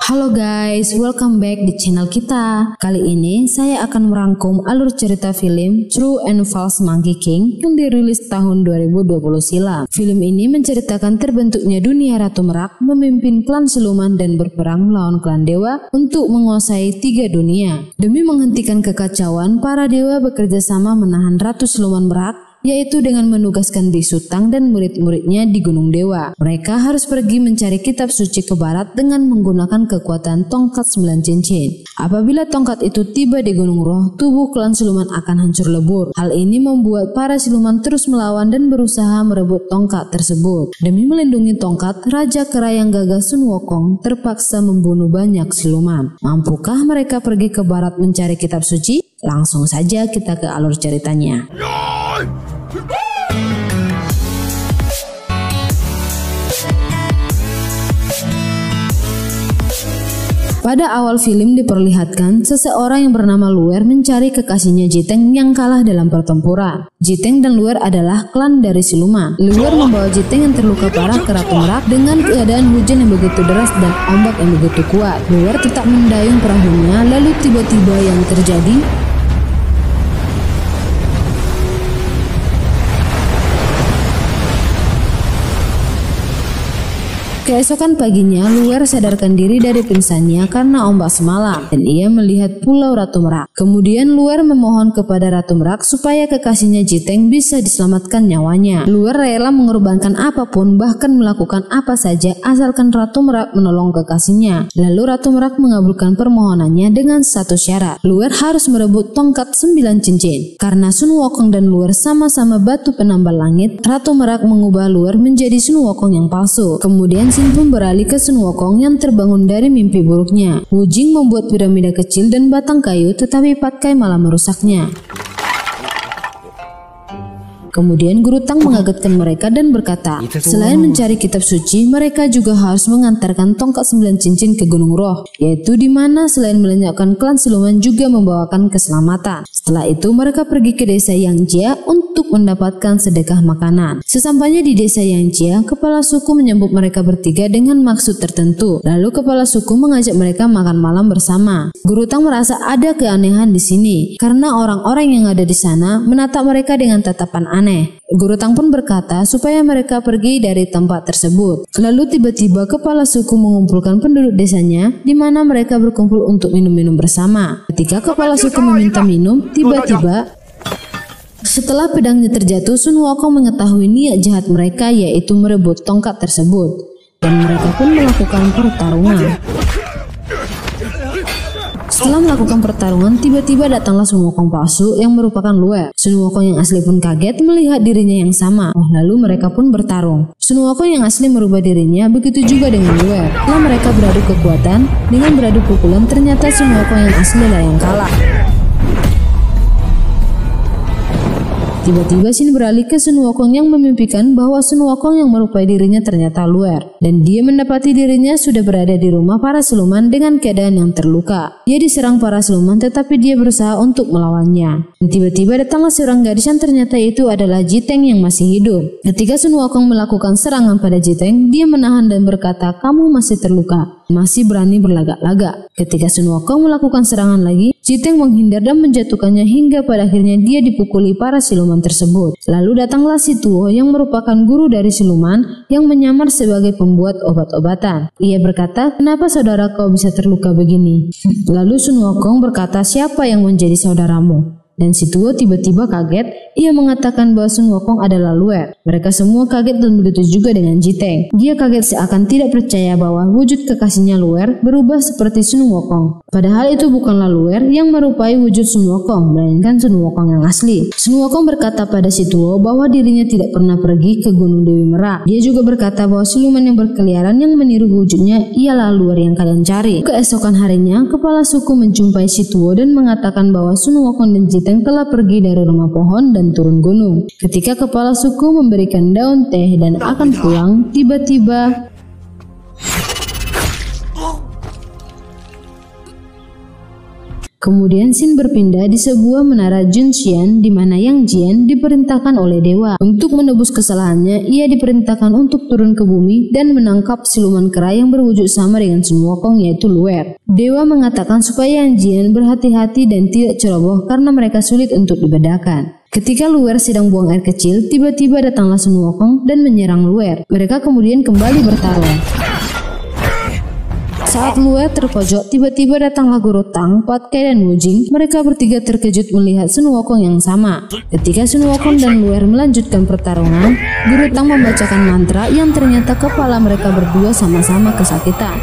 Halo guys, welcome back di channel kita. Kali ini saya akan merangkum alur cerita film True and False Monkey King yang dirilis tahun 2020 silam. Film ini menceritakan terbentuknya dunia Ratu Merak memimpin klan siluman dan berperang melawan klan dewa untuk menguasai 3 dunia. Demi menghentikan kekacauan, para dewa bekerja sama menahan Ratu Siluman Merak, yaitu dengan menugaskan Biksu Tang dan murid-muridnya di Gunung Dewa. Mereka harus pergi mencari kitab suci ke barat dengan menggunakan kekuatan tongkat 9 cincin. Apabila tongkat itu tiba di Gunung Roh, tubuh klan siluman akan hancur lebur. Hal ini membuat para siluman terus melawan dan berusaha merebut tongkat tersebut. Demi melindungi tongkat, Raja Kera yang gagah Sun Wukong terpaksa membunuh banyak siluman. Mampukah mereka pergi ke barat mencari kitab suci? Langsung saja kita ke alur ceritanya. Pada awal film diperlihatkan seseorang yang bernama Luer mencari kekasihnya Jiteng yang kalah dalam pertempuran. Jiteng dan Luer adalah klan dari siluman. Luer membawa Jiteng yang terluka parah ke Ratu Merak dengan keadaan hujan yang begitu deras dan ombak yang begitu kuat. Luer tetap mendayung perahunya, lalu tiba-tiba yang terjadi, keesokan paginya, Luer sadarkan diri dari pingsannya karena ombak semalam dan ia melihat pulau Ratu Merak. Kemudian Luer memohon kepada Ratu Merak supaya kekasihnya Jiteng bisa diselamatkan nyawanya. Luer rela mengorbankan apapun, bahkan melakukan apa saja asalkan Ratu Merak menolong kekasihnya. Lalu Ratu Merak mengabulkan permohonannya dengan satu syarat. Luer harus merebut tongkat 9 cincin. Karena Sun Wukong dan Luer sama-sama batu penambal langit, Ratu Merak mengubah Luer menjadi Sun Wukong yang palsu. Kemudian Sin pun beralih ke Sun Wukong yang terbangun dari mimpi buruknya. Wu Jing membuat piramida kecil dan batang kayu, tetapi Pat Kai malah merusaknya. Kemudian Guru Tang mengagetkan mereka dan berkata, selain mencari kitab suci, mereka juga harus mengantarkan tongkat 9 cincin ke Gunung Roh, yaitu di mana selain melenyapkan klan siluman juga membawakan keselamatan. Setelah itu mereka pergi ke desa Yangjia untuk mendapatkan sedekah makanan. Sesampainya di desa Yangjia, kepala suku menyambut mereka bertiga dengan maksud tertentu. Lalu kepala suku mengajak mereka makan malam bersama. Guru Tang merasa ada keanehan di sini karena orang-orang yang ada di sana menatap mereka dengan tatapan aneh. Guru Tang pun berkata supaya mereka pergi dari tempat tersebut. Lalu tiba-tiba kepala suku mengumpulkan penduduk desanya di mana mereka berkumpul untuk minum-minum bersama. Ketika kepala suku meminta minum, tiba-tiba setelah pedangnya terjatuh, Sun Wukong mengetahui niat jahat mereka, yaitu merebut tongkat tersebut, dan mereka pun melakukan pertarungan. Setelah melakukan pertarungan, tiba-tiba datanglah Sun Wukong palsu yang merupakan Luer. Sun Wukong yang asli pun kaget melihat dirinya yang sama. Lalu mereka pun bertarung. Sun Wukong yang asli merubah dirinya, begitu juga dengan Luer. Setelah mereka beradu kekuatan, dengan beradu pukulan ternyata Sun Wukong yang asli lah yang kalah. Tiba-tiba Sin beralih ke Sun Wukong yang memimpikan bahwa Sun Wukong yang merupai dirinya ternyata Luer, dan dia mendapati dirinya sudah berada di rumah para siluman dengan keadaan yang terluka. Dia diserang para siluman tetapi dia berusaha untuk melawannya. Dan tiba-tiba datanglah seorang gadis yang ternyata itu adalah Jiteng yang masih hidup. Ketika Sun Wukong melakukan serangan pada Jiteng, dia menahan dan berkata, "Kamu masih terluka, masih berani berlagak-lagak." Ketika Sun Wukong melakukan serangan lagi, Jiteng menghindar dan menjatuhkannya hingga pada akhirnya dia dipukuli para siluman tersebut. Lalu datanglah si Tuo yang merupakan guru dari siluman yang menyamar sebagai pembuat obat-obatan. Ia berkata, "Kenapa saudara kau bisa terluka begini?" Lalu Sun Wukong berkata, "Siapa yang menjadi saudaramu?" Dan si Tuo tiba-tiba kaget. Ia mengatakan bahwa Sun Wukong adalah Luer. Mereka semua kaget dan begitu juga dengan Jiteng. Dia kaget seakan tidak percaya bahwa wujud kekasihnya Luer berubah seperti Sun Wukong. Padahal itu bukanlah Luer yang merupai wujud Sun Wukong, melainkan Sun Wukong yang asli. Sun Wukong berkata pada si Tuo bahwa dirinya tidak pernah pergi ke Gunung Dewi Merak. Dia juga berkata bahwa siluman yang berkeliaran yang meniru wujudnya ialah Luer yang kalian cari. Keesokan harinya, kepala suku menjumpai si Tuo dan mengatakan bahwa Sun Wukong dan Jiteng telah pergi dari rumah pohon dan turun gunung. Ketika kepala suku memberikan daun teh dan akan pulang, tiba-tiba Kemudian scene berpindah di sebuah menara Junxian di mana Yang Jian diperintahkan oleh dewa. Untuk menebus kesalahannya, ia diperintahkan untuk turun ke bumi dan menangkap siluman kera yang berwujud sama dengan Sun Wukong, yaitu Luer. Dewa mengatakan supaya Yang Jian berhati-hati dan tidak ceroboh karena mereka sulit untuk dibedakan. Ketika Luer sedang buang air kecil, tiba-tiba datanglah Sun Wukong dan menyerang Luer. Mereka kemudian kembali bertarung. Saat Luer terpojok, tiba-tiba datanglah Guru Tang, Pat Kai, dan Wu Jing. Mereka bertiga terkejut melihat Sun Wukong yang sama. Ketika Sun Wukong dan Luer melanjutkan pertarungan, Guru Tang membacakan mantra yang ternyata kepala mereka berdua sama-sama kesakitan.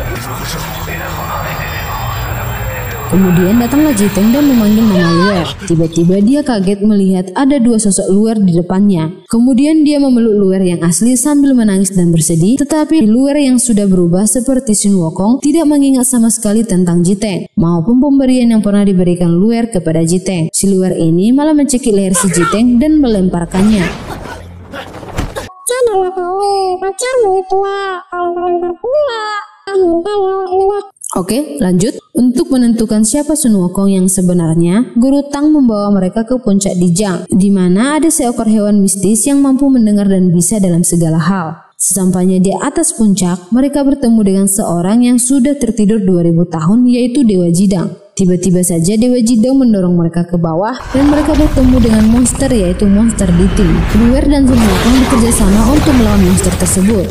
Kemudian datanglah Jiteng dan memanggil nama Luer. Tiba-tiba dia kaget melihat ada dua sosok Luer di depannya. Kemudian dia memeluk Luer yang asli sambil menangis dan bersedih. Tetapi Luer yang sudah berubah seperti Sun Wukong tidak mengingat sama sekali tentang Jiteng maupun pemberian yang pernah diberikan Luer kepada Jiteng. Si Luer ini malah mencekik leher si Jiteng dan melemparkannya. Janganlah kau, pacarmu itu kalau pula. Oke, lanjut. Untuk menentukan siapa Sun Wukong yang sebenarnya, Guru Tang membawa mereka ke puncak Dijang, di mana ada seekor hewan mistis yang mampu mendengar dan bisa dalam segala hal. Sesampainya di atas puncak, mereka bertemu dengan seorang yang sudah tertidur 2000 tahun, yaitu Dewa Jidang. Tiba-tiba saja Dewa Jidang mendorong mereka ke bawah dan mereka bertemu dengan monster, yaitu monster Diting. Luer dan Sun Wukong bekerja sama untuk melawan monster tersebut.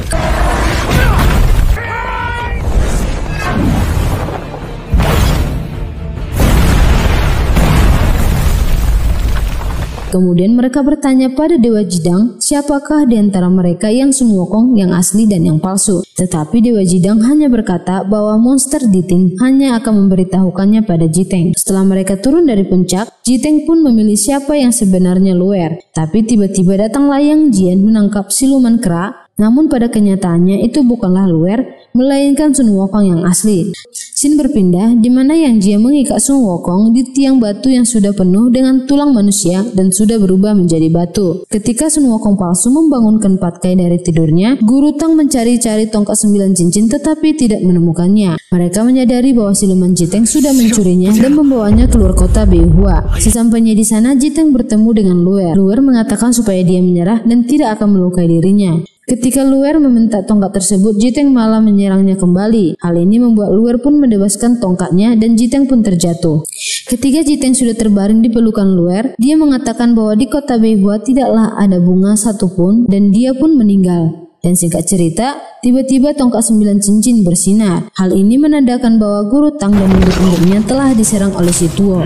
Kemudian mereka bertanya pada Dewa Jidang, siapakah di antara mereka yang Sun Wukong yang asli dan yang palsu. Tetapi Dewa Jidang hanya berkata bahwa monster Diting hanya akan memberitahukannya pada Jiteng. Setelah mereka turun dari puncak, Jiteng pun memilih siapa yang sebenarnya Luer. Tapi tiba-tiba datanglah Yang Jian menangkap siluman kera. Namun pada kenyataannya itu bukanlah Luer, melainkan Sun Wukong yang asli. Scene berpindah di mana Yang Jian mengikat Sun Wukong di tiang batu yang sudah penuh dengan tulang manusia dan sudah berubah menjadi batu. Ketika Sun Wukong palsu membangunkan Pat Kai dari tidurnya, Guru Tang mencari-cari tongkat 9 cincin tetapi tidak menemukannya. Mereka menyadari bahwa siluman Jiteng sudah mencurinya dan membawanya keluar kota Beihua. Sesampainya di sana, Jiteng bertemu dengan Luer. Luer mengatakan supaya dia menyerah dan tidak akan melukai dirinya. Ketika Luer meminta tongkat tersebut, Jiteng malah menyerangnya kembali. Hal ini membuat Luer pun mendebaskan tongkatnya dan Jiteng pun terjatuh. Ketika Jiteng sudah terbaring di pelukan Luer, dia mengatakan bahwa di kota Beihua tidaklah ada bunga satupun dan dia pun meninggal. Dan singkat cerita, tiba-tiba tongkat 9 cincin bersinar. Hal ini menandakan bahwa Guru Tang dan murid-muridnya telah diserang oleh si Tuo.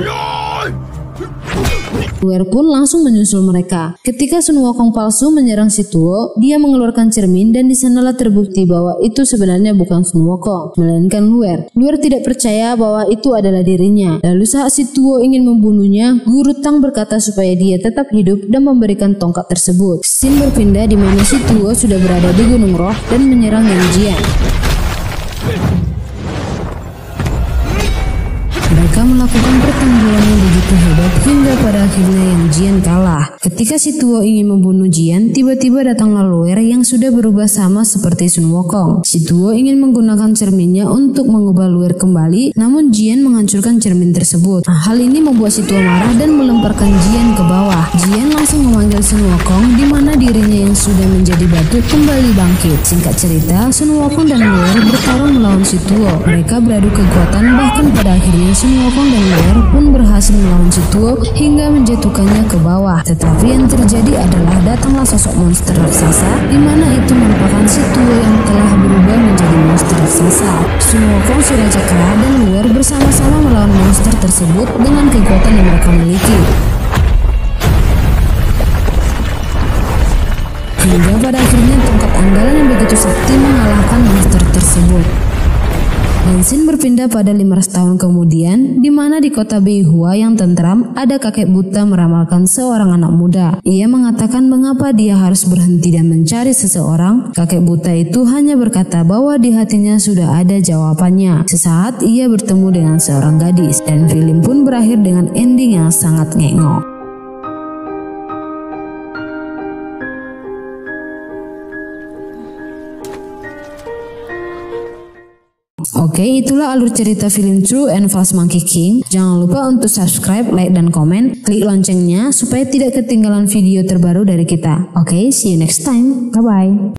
Luer pun langsung menyusul mereka. Ketika Sun Wukong palsu menyerang si Tuo, dia mengeluarkan cermin dan di sanalah terbukti bahwa itu sebenarnya bukan Sun Wukong, melainkan Luer. Luer tidak percaya bahwa itu adalah dirinya. Lalu saat si Tuo ingin membunuhnya, Guru Tang berkata supaya dia tetap hidup dan memberikan tongkat tersebut. Scene berpindah di mana si Tuo sudah berada di Gunung Roh dan menyerang Yang Jian. Mereka melakukan pertempuran yang begitu hebat hingga pada akhirnya Yang Jian kalah. Ketika si Tuo ingin membunuh Jian, tiba-tiba datanglah Luer yang sudah berubah sama seperti Sun Wukong. Si Tuo ingin menggunakan cerminnya untuk mengubah Luer kembali, namun Jian menghancurkan cermin tersebut. Hal ini membuat si Tuo marah dan melemparkan Jian ke bawah. Jian langsung memanggil Sun Wukong, di mana dirinya yang sudah menjadi batu kembali bangkit. Singkat cerita, Sun Wukong dan Luer bertarung melawan si Tuo. Mereka beradu kekuatan, bahkan pada akhirnya Sun Wukong dan Luer pun berhasil melawan si Tuo hingga menjatuhkannya ke bawah. Tetapi yang terjadi adalah datanglah sosok monster raksasa, di mana itu merupakan si Tuo yang telah berubah menjadi monster raksasa. Sun Wukong si Raja Kera dan Luer bersama-sama melawan monster tersebut dengan kekuatan yang mereka miliki. Hingga pada akhirnya tongkat andalan yang begitu sakti mengalahkan monster tersebut. Dan scene berpindah pada 500 tahun kemudian, di mana di kota Beihua yang tentram, ada kakek buta meramalkan seorang anak muda. Ia mengatakan mengapa dia harus berhenti dan mencari seseorang. Kakek buta itu hanya berkata bahwa di hatinya sudah ada jawabannya. Sesaat ia bertemu dengan seorang gadis, dan film pun berakhir dengan ending yang sangat ngengok. Oke, itulah alur cerita film True and False Monkey King. Jangan lupa untuk subscribe, like, dan komen. Klik loncengnya supaya tidak ketinggalan video terbaru dari kita. Oke, see you next time. Bye-bye.